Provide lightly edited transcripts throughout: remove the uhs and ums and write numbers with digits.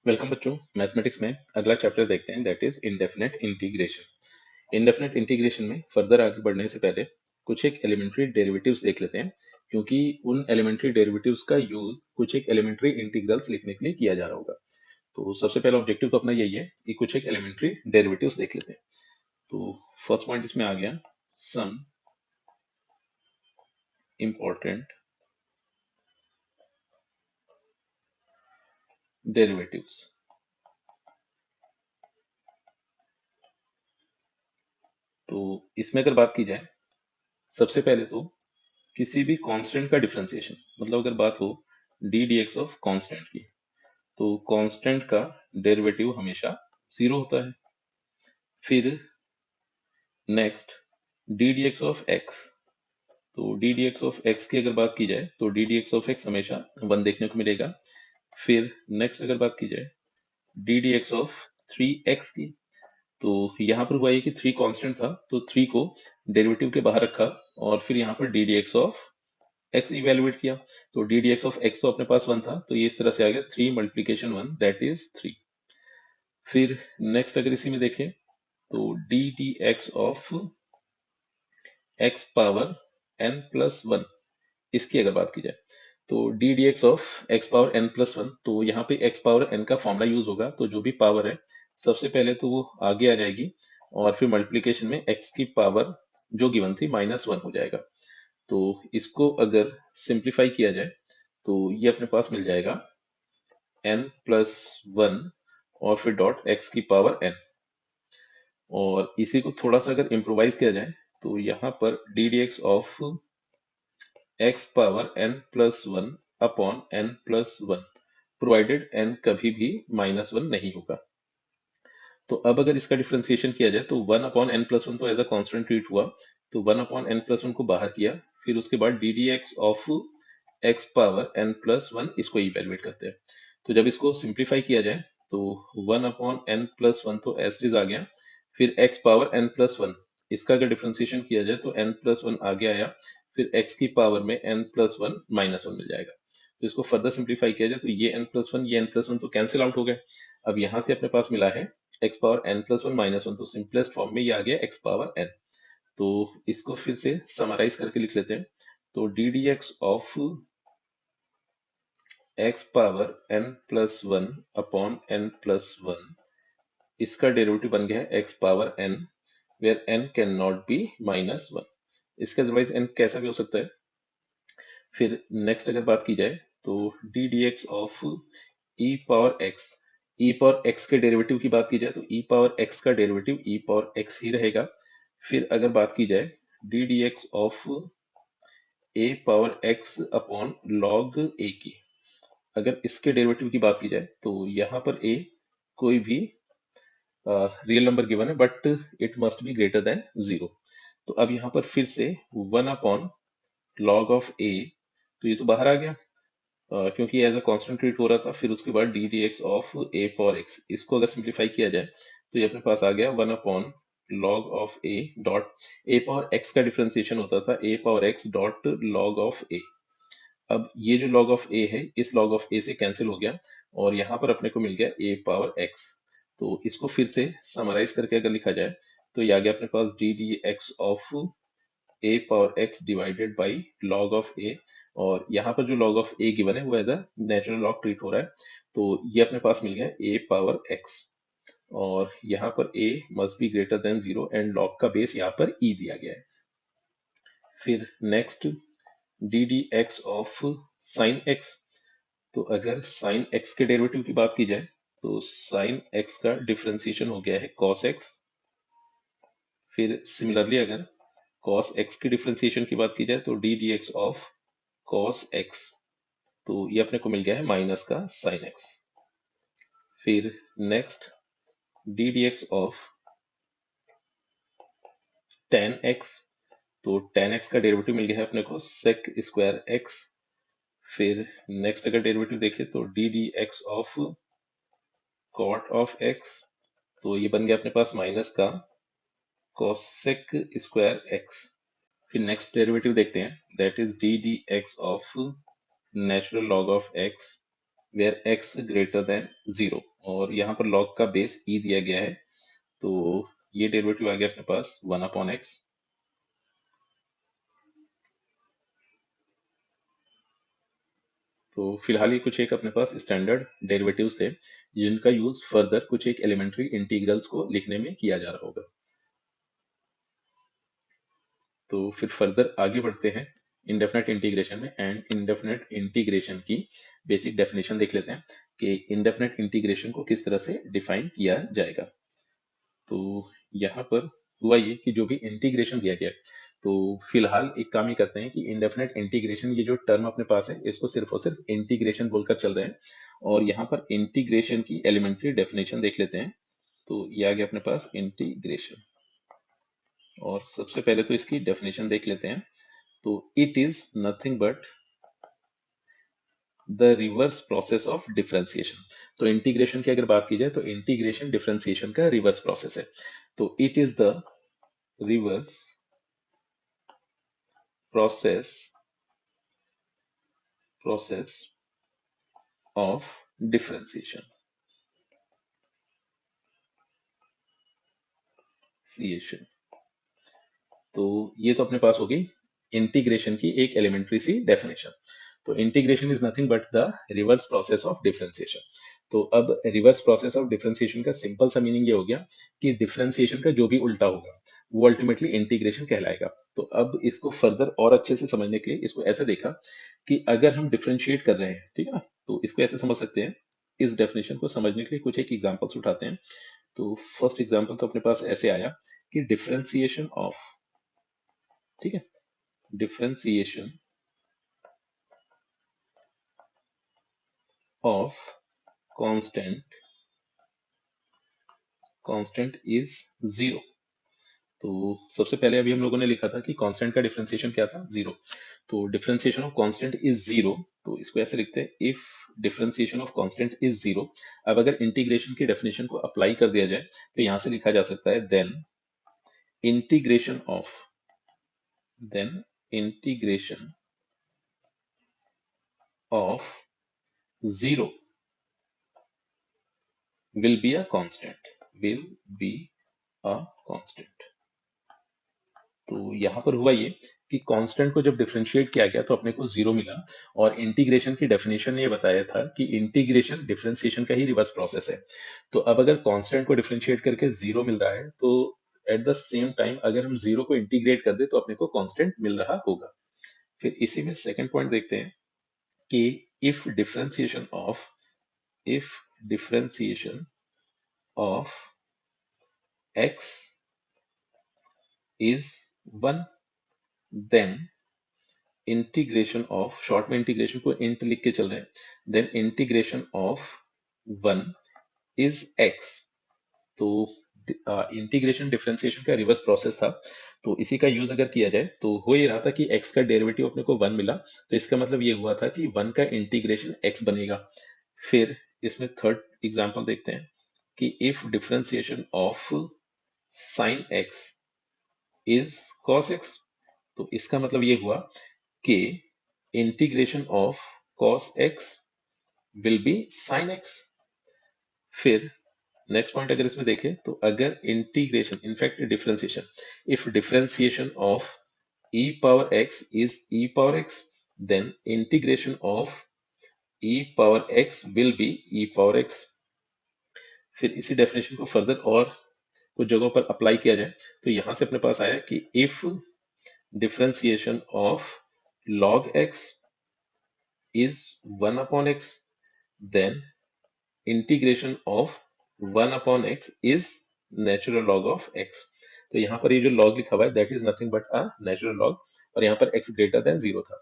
Welcome बच्चों। Mathematics में अगला चैप्टर देखते हैं, that is indefinite integration. Indefinite integration में फर्दर आगे बढ़ने से पहले कुछ एक एलिमेंट्री डेरिवेटिव्स देख लेते हैं, क्योंकि उन एलिमेंट्री डेरिवेटिव्स का यूज कुछ एक एलिमेंट्री इंटीग्रल्स लिखने के लिए किया जा रहा होगा। तो सबसे पहला ऑब्जेक्टिव तो अपना यही है कि कुछ एक एलिमेंट्री डेरिवेटिव्स देख लेते हैं। तो फर्स्ट पॉइंट इसमें आ गया, सम इंपॉर्टेंट डेरिवेटिव्स। तो इसमें अगर बात की जाए, सबसे पहले तो किसी भी कांस्टेंट का डिफरेंशिएशन, मतलब अगर बात हो D D X of constant की, तो कांस्टेंट का डेरिवेटिव हमेशा जीरो होता है। फिर next D D X of X, तो D D X of X की अगर बात की जाए तो D D X of X हमेशा वन देखने को मिलेगा। फिर नेक्स्ट अगर बात की जाए D D X of three X की, तो यहाँ पर हुआ ये कि थ्री कांस्टेंट था, तो थ्री को डेरिवेटिव के बाहर रखा और फिर यहाँ पर D D X of x evaluate किया। तो D D X of X तो अपने पास वन था, तो ये इस तरह से आ गया three multiplication one, that is three. फिर नेक्स्ट अगर इसी में देखें तो D D X of X power N plus one, इसकी अगर बात की जाए तो D D X of X power N plus one, तो यहाँ पे एक्स पावर एन का फॉर्मूला यूज होगा, तो जो भी पावर है सबसे पहले तो वो आगे आ जाएगी और फिर मल्टीप्लीकेशन में एक्स की पावर जो गिवन थी माइनस वन हो जाएगा। तो इसको अगर सिंप्लीफाई किया जाए तो ये अपने पास मिल जाएगा एन प्लस वन और फिर डॉट एक्स की पावर एन। और इसी को थोड़ा सा अगर इम्प्रोवाइज किया जाए तो यहाँ पर D D X of X power N plus one upon N plus one, provided N कभी भी माइनस वन नहीं होगा। तो अब अगर इसका डिफरेंशिएशन किया जाए तो one upon N plus one तो एज अ कॉन्स्टेंट ट्रीट हुआ, तो one upon N plus one को बाहर किया, फिर उसके बाद D D X of X power N plus one, इसको इवेलुएट करते हैं। तो जब इसको सिंप्लीफाई किया जाए तो one upon N plus one तो एज इज आ गया, फिर X power N plus one, इसका अगर डिफरेंशिएशन किया जाए तो एन प्लस वन आगे आया, फिर एक्स की पावर में N plus one minus one मिल जाएगा। तो इसको फर्दर सिंप्लीफाई किया जाए तो ये एन प्लस वन ये एन प्लस वन तो कैंसिल आउट हो गए। अब यहाँ से अपने पास मिला है X power N plus one minus one, तो सिंपलेस्ट फॉर्म में ये आ गया एक्स पावर एन। तो इसको फिर से समराइज करके लिख लेते हैं, तो D D X of X power N plus one upon N plus one, इसका डेरिवेटिव बन गया है X power N, where N can not be minus one. इसके अदरवाइज एन कैसा भी हो सकता है। फिर नेक्स्ट अगर बात की जाए तो D D X of E power X, E power X के डेरिवेटिव की बात की जाए तो ई पावर एक्स का डेरिवेटिव ई पावर एक्स ही रहेगा। फिर अगर बात की जाए D D X of A power X upon log A की, अगर इसके डेरिवेटिव की बात की जाए तो यहाँ पर ए कोई भी रियल नंबर गिवन है, but it must be greater than zero. तो अब यहाँ पर फिर से वन अपॉन लॉग ऑफ ए, तो ये तो बाहर आ गया क्योंकि एज अ कांस्टेंट ट्रीट हो रहा था। फिर उसके बाद D D X of A power x, इसको अगर सिंप्लीफाई किया जाए तो ये अपने पास आ गया one upon log of A dot A power X का डिफरेंशिएशन होता था A power X dot log of A. अब ये जो log ऑफ a है इस log ऑफ a से कैंसिल हो गया और यहाँ पर अपने को मिल गया a पावर x। तो इसको फिर से समराइज करके अगर लिखा जाए तो ये आ गया अपने पास D D X of a power x divided by log of a, और यहाँ पर जो log ऑफ a गिवन है वो as a natural log treat हो रहा है, तो ये अपने पास मिल गया a पावर x। और यहाँ पर a must be greater than zero and log का बेस यहाँ पर e दिया गया है। फिर next D D X of sine x, तो अगर साइन एक्स के डेरिवेटिव की बात की जाए तो साइन एक्स का डिफरेंशिएशन हो गया है कॉस एक्स। फिर सिमिलरली अगर कॉस एक्स की डिफरेंशिएशन की बात की जाए तो D D X of cos X, तो ये अपने को मिल गया है माइनस का साइन एक्स। फिर next D D X of tan X, तो टेन एक्स का डेरिवेटिव मिल गया है अपने को सेक स्क्वायर एक्स। फिर नेक्स्ट अगर डेरिवेटिव देखें तो D D X of cot of X, तो ये बन गया अपने पास माइनस का कोसेक स्क्वायर एक्स। फिर नेक्स्ट डेरिवेटिव देखते हैं, that is D D X of natural log of X where X greater than zero. और यहाँ पर log का बेस e दिया गया है, तो ये डेरिवेटिव आ गया अपने पास 1/x। तो फिलहाल ये कुछ एक अपने पास स्टैंडर्ड डेरिवेटिव्स थे जिनका यूज फर्दर कुछ एक एलिमेंट्री इंटीग्रल्स को लिखने में किया जा रहा होगा। तो फिर फर्दर आगे बढ़ते हैं इंडेफिनेट इंटीग्रेशन में, एंड इंडेफिनेट इंटीग्रेशन की बेसिक डेफिनेशन देख लेते हैं कि इंडेफिनेट इंटीग्रेशन को किस तरह से डिफाइन किया जाएगा। तो यहाँ पर हुआ ये कि जो भी इंटीग्रेशन दिया गया है, तो फिलहाल एक काम ये करते हैं कि इंडेफिनेट इंटीग्रेशन, ये जो टर्म अपने पास है इसको सिर्फ और सिर्फ इंटीग्रेशन बोलकर चल रहे हैं, और यहाँ पर इंटीग्रेशन की एलिमेंट्री डेफिनेशन देख लेते हैं। तो ये आ गया अपने पास इंटीग्रेशन, और सबसे पहले तो इसकी डेफिनेशन देख लेते हैं। तो it is nothing but the reverse process of differentiation. तो इंटीग्रेशन की अगर बात की जाए तो इंटीग्रेशन डिफरेंशिएशन का रिवर्स प्रोसेस है। तो it is the reverse process of differentiation, सीएशन। तो ये तो अपने पास होगी इंटीग्रेशन की एक एलिमेंट्री सी डेफिनेशन। तो integration is nothing but the reverse process of differentiation. तो अब रिवर्स प्रोसेस ऑफ डिफरेंशिएशन का सिंपल सा मीनिंग ये हो गया कि डिफरेंशिएशन का जो भी उल्टा होगा वो अल्टीमेटली इंटीग्रेशन कहलाएगा। तो अब इसको फर्दर और अच्छे से समझने के लिए इसको ऐसे देखा कि अगर हम डिफरेंशिएट कर रहे हैं, ठीक है ना, तो इसको ऐसे समझ सकते हैं। इस डेफिनेशन को समझने के लिए कुछ एक एग्जांपल्स उठाते हैं। तो फर्स्ट एग्जांपल तो अपने पास ऐसे आया कि डिफरेंशिएशन ऑफ, ठीक है, differentiation of constant is zero. तो सबसे पहले अभी हम लोगों ने लिखा था कि कांस्टेंट का डिफरेंशिएशन क्या था, जीरो। तो differentiation of constant is zero, तो इसको ऐसे लिखते हैं if differentiation of constant is zero. अब अगर इंटीग्रेशन की डेफिनेशन को अप्लाई कर दिया जाए तो यहां से लिखा जा सकता है integration of then integration of zero will be a constant, will be a constant। तो यहाँ पर हुआ ये कि कांस्टेंट को जब डिफरेंशिएट किया गया तो अपने को जीरो मिला, और इंटीग्रेशन की डेफिनेशन ने ये बताया था कि इंटीग्रेशन डिफरेंशिएशन का ही रिवर्स प्रोसेस है। तो अब अगर कांस्टेंट को डिफरेंशिएट करके जीरो मिल रहा है, तो एट द सेम टाइम अगर हम जीरो को इंटीग्रेट कर दे तो अपने को कांस्टेंट मिल रहा होगा। फिर इसी में सेकंड पॉइंट देखते हैं कि if differentiation of x is 1, then integration of, short में इंटीग्रेशन को इंट लिख के चल रहे हैं, then integration of 1 is x। तो इंटीग्रेशन डिफरेंशिएशन का रिवर्स प्रोसेस था, तो इसी का यूज अगर किया जाए तो हो ये रहा था कि x का डेरिवेटिव अपने को 1 मिला, तो इसका मतलब ये हुआ था कि 1 का इंटीग्रेशन x बनेगा। फिर इसमें थर्ड एग्जांपल देखते हैं कि if differentiation of sine x is cos x, तो इसका मतलब ये हुआ कि integration of cos x will be sin x। फिर नेक्स्ट पॉइंट अगर इसमें देखें तो अगर integration, in fact differentiation, if differentiation of e power x is e power x, then integration of e power x will be e power x। फिर इसी definition को further और कुछ जगहों पर अप्लाई किया जाए तो यहां से अपने पास आया कि if differentiation of log x is 1 upon x, then integration of 1 upon x is natural log of x। तो यहाँ पर ये जो log लिखा हुआ है that is nothing but a natural log, और यहाँ पर x ग्रेटर देन जीरो था।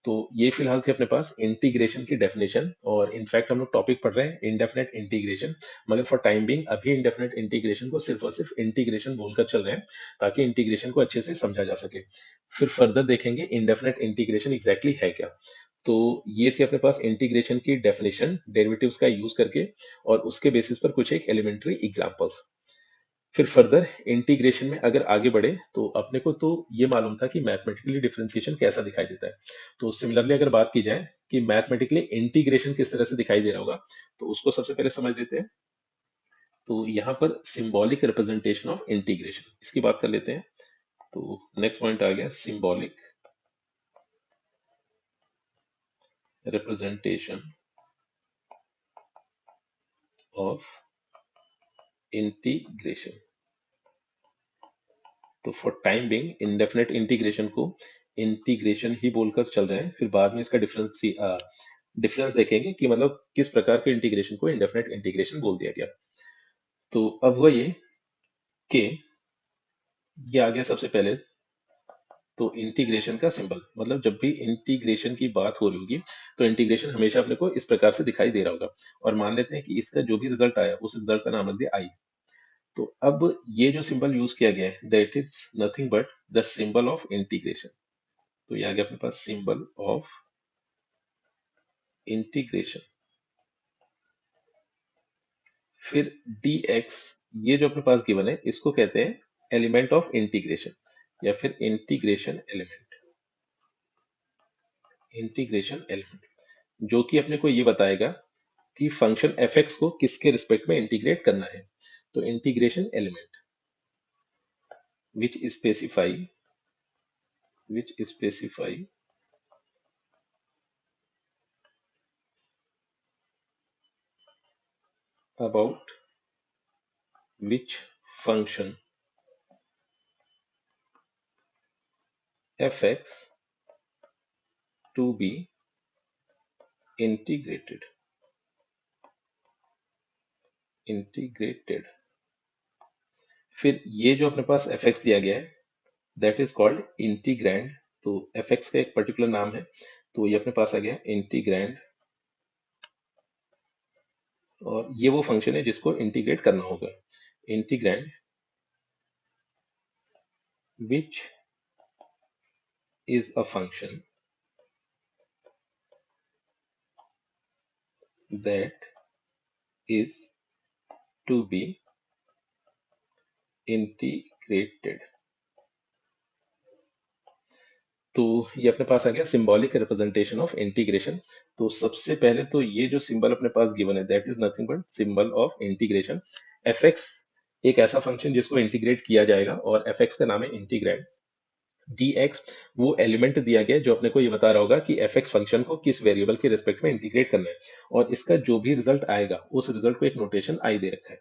तो ये फिलहाल थी अपने पास इंटीग्रेशन की डेफिनेशन, और इनफैक्ट हम लोग टॉपिक पढ़ रहे हैं इंडेफिनेट इंटीग्रेशन, मगर फॉर टाइम बिंग अभी इंडेफिनेट इंटीग्रेशन को सिर्फ और सिर्फ इंटीग्रेशन बोलकर चल रहे हैं ताकि इंटीग्रेशन को अच्छे से समझा जा सके। फिर फर्दर देखेंगे इंडेफिनेट इंटीग्रेशन एग्जैक्टली है क्या। तो ये थी अपने पास इंटीग्रेशन की डेफिनेशन डेरिवेटिव्स का यूज करके, और उसके बेसिस पर कुछ एक एलिमेंट्री एग्जांपल्स। फिर फर्दर इंटीग्रेशन में अगर आगे बढ़े तो अपने को तो ये मालूम था कि मैथमेटिकली डिफरेंशिएशन कैसा दिखाई देता है। तो सिमिलरली अगर बात की जाए कि मैथमेटिकली इंटीग्रेशन किस तरह से दिखाई दे रहा होगा, तो उसको सबसे पहले समझ लेते हैं। तो यहाँ पर सिंबॉलिक रिप्रेजेंटेशन ऑफ इंटीग्रेशन, इसकी बात कर लेते हैं। तो नेक्स्ट पॉइंट आ गया सिंबॉलिक रिप्रेजेंटेशन ऑफ इंटीग्रेशन। तो for time being indefinite integration को इंटीग्रेशन ही बोलकर चल रहे हैं, फिर बाद में इसका डिफरेंस देखेंगे कि मतलब किस प्रकार के इंटीग्रेशन को इंडेफिनेट इंटीग्रेशन बोल दिया गया। तो अब हुआ ये कि ये आ गया सबसे पहले तो इंटीग्रेशन का सिंबल, मतलब जब भी इंटीग्रेशन की बात हो रही होगी तो इंटीग्रेशन हमेशा अपने को इस प्रकार से दिखाई दे रहा होगा, और मान लेते हैं कि इसका जो भी रिजल्ट आया उस रिजल्ट का नाम रख दिया आई। तो अब ये जो सिंबल यूज किया गया है that is nothing but the symbol of integration. तो ये आ गया अपने पास सिंबल ऑफ इंटीग्रेशन। फिर dx, ये जो अपने पास गिवन है इसको कहते हैं एलिमेंट ऑफ इंटीग्रेशन या फिर इंटीग्रेशन एलिमेंट। इंटीग्रेशन एलिमेंट जो कि अपने को ये बताएगा कि फंक्शन fx को किसके रिस्पेक्ट में इंटीग्रेट करना है। तो integration element which specify about which function fx to be integrated. फिर ये जो अपने पास fx दिया गया है दैट इज कॉल्ड इंटीग्रैंड। तो fx का एक पर्टिकुलर नाम है, तो ये अपने पास आ गया इंटीग्रैंड, और ये वो फंक्शन है जिसको इंटीग्रेट करना होगा। Integrand which is a function that is to be integrated. तो ये अपने पास आ गया सिंबॉलिक रिप्रेजेंटेशन ऑफ इंटीग्रेशन। तो सबसे पहले तो ये जो सिंबल अपने पास गिवन है that is nothing but symbol of integration. fx एक ऐसा फंक्शन जिसको इंटीग्रेट किया जाएगा और fx का नाम है इंटीग्रैंड। dx वो एलिमेंट दिया गया है जो अपने को ये बता रहा होगा कि fx फंक्शन को किस वेरिएबल के रिस्पेक्ट में इंटीग्रेट करना है, और इसका जो भी रिजल्ट आएगा उस रिजल्ट को एक नोटेशन आई दे रखा है।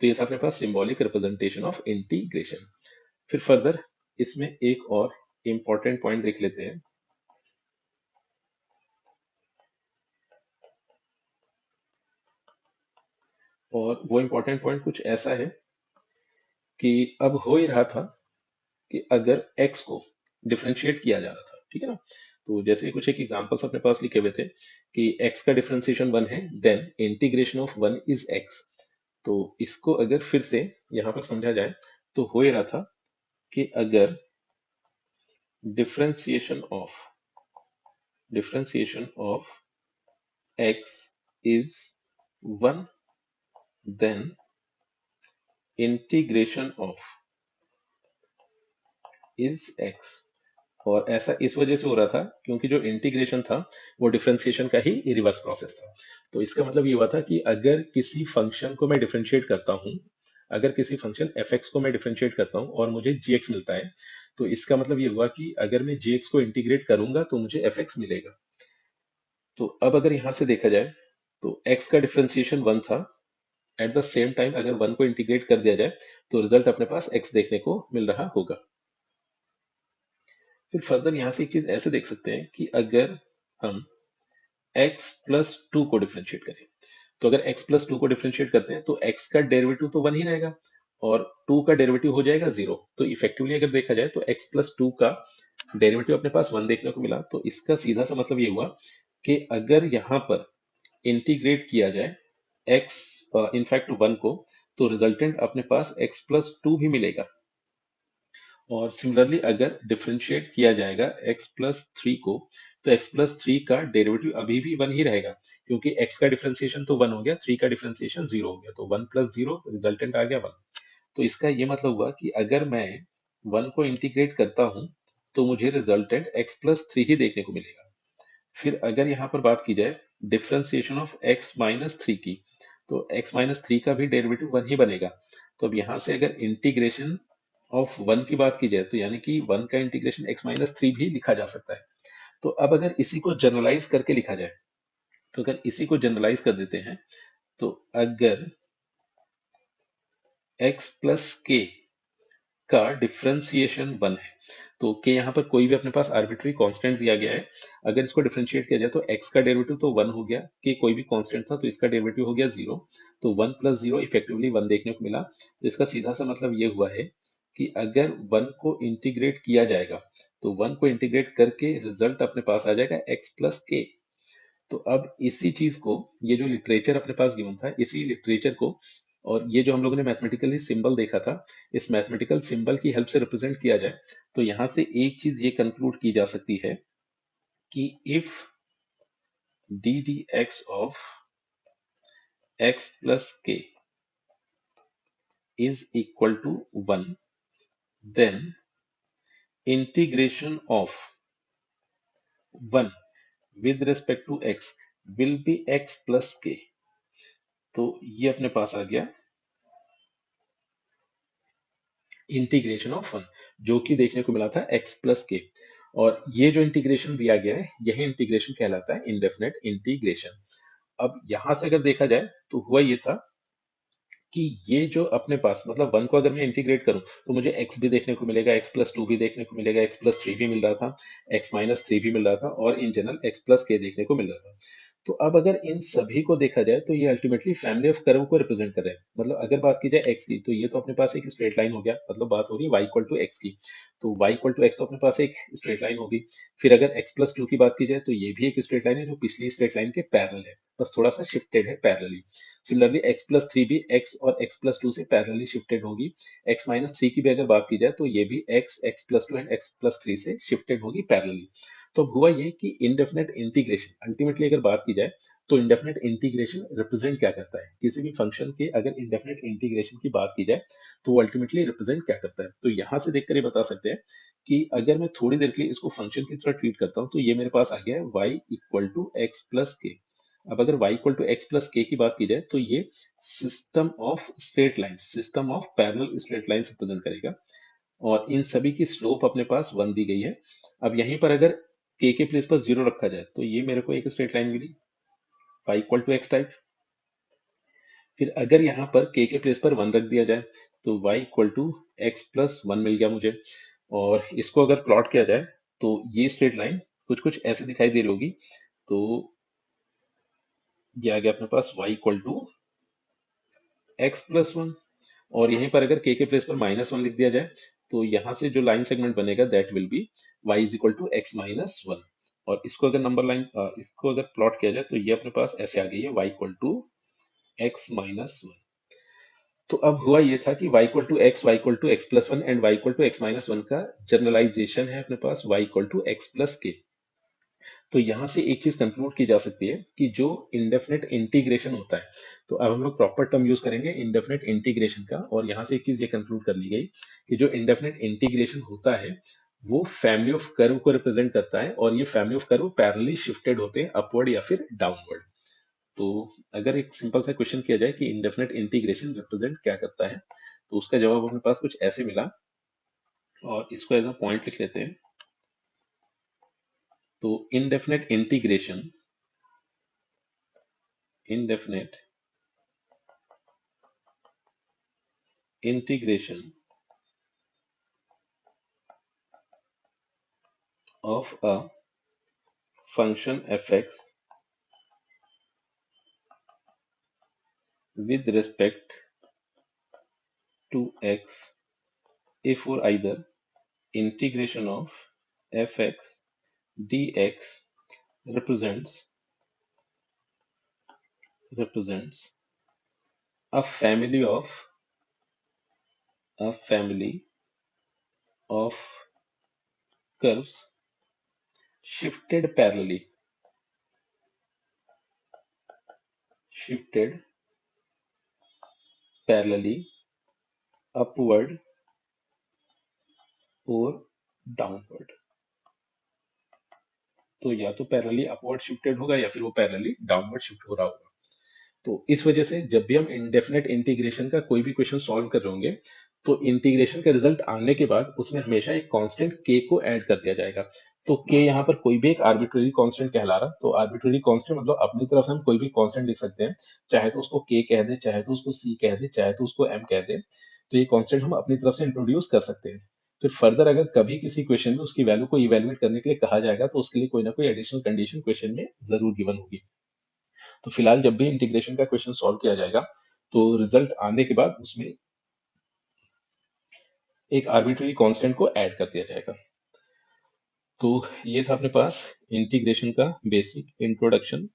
तो ये था अपने पास सिंबॉलिक रिप्रेजेंटेशन ऑफ इंटीग्रेशन। फिर फर्दर इसमें एक और इंपॉर्टेंट पॉइंट देख लेते हैं। और वो इंपॉर्टेंट पॉइंट कुछ ऐसा है कि अब हो ही रहा था कि अगर x को डिफरेंशिएट किया जा रहा था, ठीक है ना। तो जैसे कुछ एक एग्जांपल्स अपने पास लिखे हुए थे कि x का डिफरेंशिएशन 1 है then integration of 1 is x। तो इसको अगर फिर से यहाँ पर समझा जाए तो हो ही रहा था कि अगर differentiation of x is 1 then integration of is x। और ऐसा इस वजह से हो रहा था क्योंकि जो इंटीग्रेशन था वो डिफरेंशिएशन का ही रिवर्स प्रोसेस था। तो इसका मतलब ये हुआ था कि अगर किसी फंक्शन को मैं डिफरेंशिएट करता हूँ, अगर किसी फंक्शन fx को मैं डिफरेंशिएट करता हूँ और मुझे gx मिलता है, तो इसका मतलब ये हुआ कि अगर मैं gx को इंटीग्रेट करूंगा तो मुझे fx मिलेगा। तो अब अगर यहां से देखा जाए तो x का डिफरेंशिएशन 1 था, एट द सेम टाइम अगर 1 को इंटीग्रेट कर दिया जाए तो रिजल्ट अपने पास x देखने को मिल रहा होगा। फिर फर्दर यहाँ से एक चीज ऐसे देख सकते हैं कि अगर हम x प्लस टू को डिफ्रेंशिएट करें, तो अगर x प्लस टू को डिफ्रेंशिएट करते हैं तो x का डेरिवेटिव तो 1 ही रहेगा और 2 का डेरिवेटिव हो जाएगा 0। तो इफेक्टिवली अगर देखा जाए तो x प्लस टू का डेरिवेटिव अपने पास 1 देखने को मिला। तो इसका सीधा सा मतलब ये हुआ कि अगर यहाँ पर इंटीग्रेट किया जाए x इनफैक्ट 1 को, तो रिजल्टेंट अपने पास x प्लस टू भी मिलेगा। और सिमिलरली अगर डिफरेंशिएट किया जाएगा x प्लस थ्री को, तो x प्लस थ्री का डेरिवेटिव अभी भी 1 ही रहेगा क्योंकि x का डिफरेंशिएशन तो 1 हो गया, 3 का डिफरेंशिएशन 0 हो गया, तो 1 प्लस 0 रिजल्टेंट आ गया 1। तो इसका ये मतलब हुआ कि अगर मैं 1 को इंटीग्रेट करता हूं तो मुझे रिजल्टेंट x प्लस थ्री ही देखने को मिलेगा। फिर अगर यहाँ पर बात की जाए differentiation of x minus three की, तो x माइनस थ्री का भी डेरिवेटिव वन ही बनेगा। तो अब यहाँ से अगर इंटीग्रेशन ऑफ वन की बात की जाए तो यानी कि वन का इंटीग्रेशन x माइनस थ्री भी लिखा जा सकता है। तो अब अगर इसी को जनरलाइज करके लिखा जाए, तो अगर इसी को जनरलाइज कर देते हैं, तो अगर x प्लस के का डिफरेंशिएशन वन है, तो के यहाँ पर कोई भी अपने पास आर्बिट्री कांस्टेंट दिया गया है, अगर इसको डिफरेंशिएट किया जाए तो x का डेरिवेटिव तो वन हो गया, के कोई भी कांस्टेंट था तो इसका डेरिवेटिव हो गया जीरो, तो one plus zero effectively one देखने को मिला। तो इसका सीधा सा मतलब ये हुआ है कि अगर वन को इंटीग्रेट किया जाएगा तो वन को इंटीग्रेट करके रिजल्ट अपने पास आ जाएगा x प्लस के। तो अब इसी चीज को, ये जो लिटरेचर अपने पास गिवन था, इसी लिटरेचर को और ये जो हम लोगों ने मैथमेटिकली सिंबल देखा था, इस मैथमेटिकल सिंबल की हेल्प से रिप्रेजेंट किया जाए, तो यहां से एक चीज ये कंक्लूड की जा सकती है कि if D D X of X plus K is equal to one, then integration of one with respect to X will be X plus K. तो ये अपने पास आ गया इंटीग्रेशन ऑफ वन, जो कि देखने को मिला था x प्लस के। और ये जो इंटीग्रेशन दिया गया है यही इंटीग्रेशन कहलाता है इंडेफिनेट इंटीग्रेशन। अब यहां से अगर देखा जाए तो हुआ ये था कि ये जो अपने पास मतलब वन को अगर मैं इंटीग्रेट करूं तो मुझे x भी देखने को मिलेगा, x प्लस टू भी देखने को मिलेगा, x प्लस थ्री भी मिल रहा था, x माइनस थ्री भी मिल रहा था और इन जनरल x प्लस के देखने को मिल रहा था। तो अब अगर इन सभी को देखा जाए तो ये अल्टीमेटली फैमिली ऑफ कर्व को रिप्रेजेंट कर रहे हैं। मतलब अगर बात की जाए x की, तो ये तो अपने पास एक स्ट्रेट लाइन हो गया, मतलब बात हो रही है y इक्वल टू एक्स की, तो y इक्वल टू एक्स तो अपने पास एक स्ट्रेट लाइन होगी। फिर अगर x प्लस टू की बात की जाए तो ये भी एक स्ट्रेट लाइन है जो पिछली स्ट्रेट लाइन के पैरेलल है, बस थोड़ा सा शिफ्टेड है parallelly. Similarly x plus three भी x और x प्लस टू से पैरेलली शिफ्टेड होगी। x माइनस थ्री की भी अगर बात की जाए तो ये भी x plus two and x plus three से शिफ्टेड होगी पैरेलली। तो अब हुआ ये कि इंडेफिनेट इंटीग्रेशन अल्टीमेटली अगर बात की जाए तो इंडेफिनेट इंटीग्रेशन रिप्रेजेंट क्या करता है, किसी भी फंक्शन के अगर इंडेफिनेट इंटीग्रेशन की बात की जाए तो वो अल्टीमेटली रिप्रेजेंट क्या करता है। तो यहां से देखकर ये बता सकते हैं कि अगर मैं थोड़ी देर के लिए इसको फंक्शन की तरह ट्रीट करता हूँ तो ये मेरे पास आ गया है y equal to X plus K. अब अगर y equal to X plus K की बात की जाए तो ये system of straight lines, system of parallel straight lines represent करेगा और इन सभी की स्लोप अपने पास वन दी गई है। अब यहीं पर अगर के प्लेस पर जीरो रखा जाए तो ये मेरे को एक स्ट्रेट लाइन मिली y equal to X type. फिर अगर यहाँ पर के प्लेस पर वन रख दिया जाए तो y equal to X plus one मिल गया मुझे। और इसको अगर प्लॉट किया जाए तो ये स्ट्रेट लाइन कुछ कुछ ऐसे दिखाई दे रही होगी। तो ये आ गया अपने पास y equal to X plus one, और यहीं पर अगर के प्लेस पर माइनस वन लिख दिया जाए तो यहाँ से जो लाइन सेगमेंट बनेगा that will be y is equal to X minus one. और इसको अगर नंबर लाइन इसको अगर प्लॉट किया जाए तो ये अपने पास ऐसे आ गई है y equal to X minus one. तो अब हुआ ये था कि y equal to X, Y equal to X plus one and y equal to X minus one का जनरलाइजेशन है अपने पास y equal to X plus K. तो यहाँ से एक चीज कंक्लूड की जा सकती है कि जो इंडेफिनेट इंटीग्रेशन होता है, तो अब हम लोग प्रॉपर टर्म यूज करेंगे इंडेफिनेट इंटीग्रेशन का, और यहाँ से एक चीज ये कंक्लूड कर ली गई कि जो इंडेफिनेट इंटीग्रेशन होता है वो फैमिली ऑफ कर्व को रिप्रेजेंट करता है और ये family of curve parallelly shifted होते हैं अपवर्ड या फिर डाउनवर्ड। तो अगर एक सिंपल सा क्वेश्चन किया जाए कि इंडेफिनेट इंटीग्रेशन रिप्रेजेंट क्या करता है, तो उसका जवाब अपने पास कुछ ऐसे मिला, और इसको एज अ पॉइंट लिख लेते हैं। तो indefinite integration of a function fx with respect to x if or either integration of fx dx represents a family of curves shifted shifted parallelly upward or downward। तो या तो parallelly upward shifted होगा या फिर वो parallelly downward shift हो रहा होगा। तो इस वजह से जब भी हम इंडेफिनेट इंटीग्रेशन का कोई भी क्वेश्चन सॉल्व कर रहे होंगे, तो इंटीग्रेशन का रिजल्ट आने के बाद उसमें हमेशा एक कांस्टेंट के को ऐड कर दिया जाएगा। तो के यहाँ पर कोई भी एक आर्बिट्ररी कांस्टेंट कहला रहा, तो आर्बिट्ररी कांस्टेंट मतलब अपनी तरफ से हम कोई भी कांस्टेंट लिख सकते हैं, चाहे तो उसको के कह दे, चाहे तो उसको सी कह दे, चाहे तो उसको एम कह दे। तो ये कांस्टेंट हम अपनी तरफ से इंट्रोड्यूस कर सकते हैं। फिर फर्दर अगर कभी किसी क्वेश्चन में उसकी वैल्यू को इवेलुएट करने के लिए कहा जाएगा, तो उसके लिए कोई ना कोई एडिशनल कंडीशन क्वेश्चन में जरूर गिवन होगी। तो फिलहाल जब भी इंटीग्रेशन का क्वेश्चन सॉल्व किया जाएगा, तो रिजल्ट आने के बाद उसमें एक आर्बिट्ररी कांस्टेंट को ऐड कर दिया जाएगा। तो ये था अपने पास इंटीग्रेशन का बेसिक इंट्रोडक्शन।